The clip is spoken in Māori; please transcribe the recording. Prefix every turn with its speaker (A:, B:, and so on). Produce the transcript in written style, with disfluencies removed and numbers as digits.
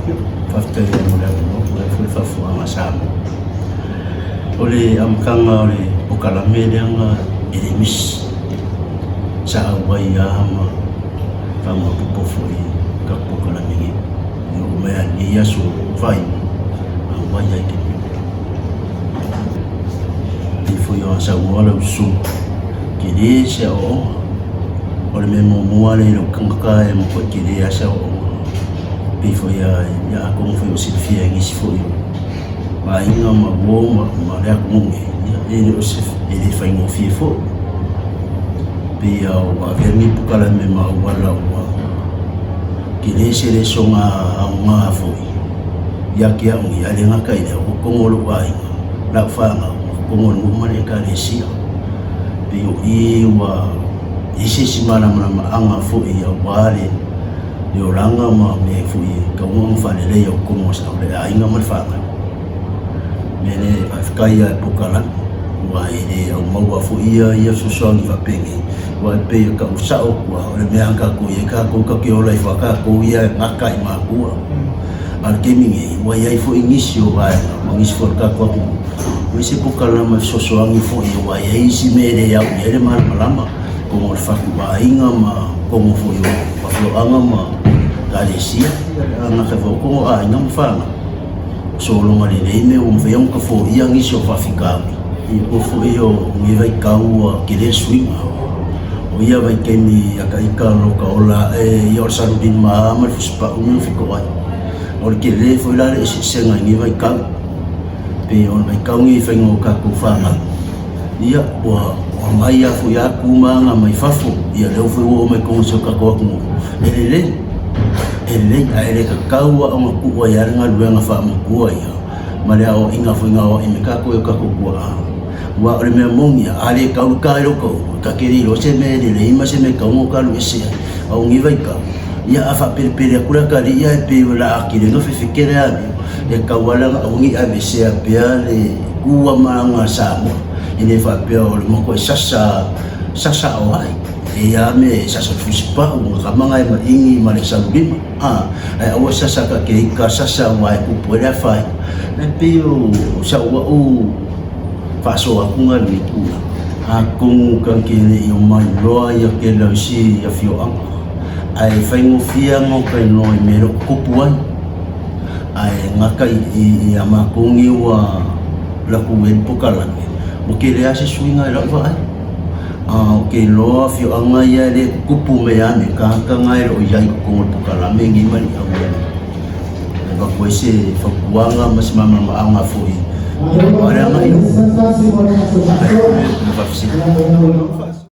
A: Faftai mula mo foi fafu amasamo. Ole amkanga ole pokalamele anga eremis sa awayama kama popofoi ka pokalamele yo maya ni yaso vai awaya ke il faut y sa wala usu kile sa o ole me mo moale lo kanka e mo kile sa o il faut ya como foi o silfia ngi foi ma inga ma bom ma le akunge ele ele fai no fifo pe o avemi pukala me ma wala wa kile sele songa nga foi ya kia ngi ale nga kai da ko ngolo wa la fanga ko ngolo mo le ka le sia pe o i wa isi simana ma anga foi ya wale yo langa ma me fui ka mo fale le yo como sa le ainga mal fanga mene afkaya pokala wa ide o mo fu ia so ni va pengi wa pe ka usao kwa le me anga ko ye ka ko ka ki ola fa ka ko ia ngaka i ma ku al kemi wa ia fo inicio va ngis for ka ko we se pokala ma so angi fo wa ia isi mele ya ele mal malama ko mo fa ku ba inga ma ko mo fo yo wa anga ma Galesia anga ka ko a ngam fanga so lo ngale le me fe ka fo ia ngi so fa fika i ko fo yo mi vai ka u ke le sui o ia vai ke mi aka ika lo ka ola e yo sa din ma ma fuspa u fiko wa o ke le fo la le se ngi vai ka pe on vai ka ngi fe ngo ka ku fanga ia wa mai ya fu ya ku ma mai fafo ia le fo o mai ko so ka ko ku ele ele ka kaua o ku wa ya nga luenga fa mo ku ya male o inga fu nga o imeka ko ka ku wa o me mongi ale ka u ka ro ko ka kiri lo se me le ima se me ka mo ka lu ese o ngi vai ka ya afa perpere kula ka ri ya pe la akile no fe fikere ya e ka wala o ngi a se a pe ale ku wa manga sa mo ine fa pe o mo ko sasa o ai ia me sa fuspa o kamanga e ingi ma le salubima ai o sa ka ke ka sa wa ku pole fa na pio sa o fa so a kunga ni ku a kung kan ke ni o mai loa ya ke la si ya fio ang ai fa ngo fia ngo kai no me ro ku puan ai ngaka i ama kungi wa la ku en pokala mo ke le ase swinga la va ai ke loa fio anga ia le kupu me ane ka ngai ro ia ko pokala me ngi mani au ba ko se fa kuanga mas mama anga foi ora ngai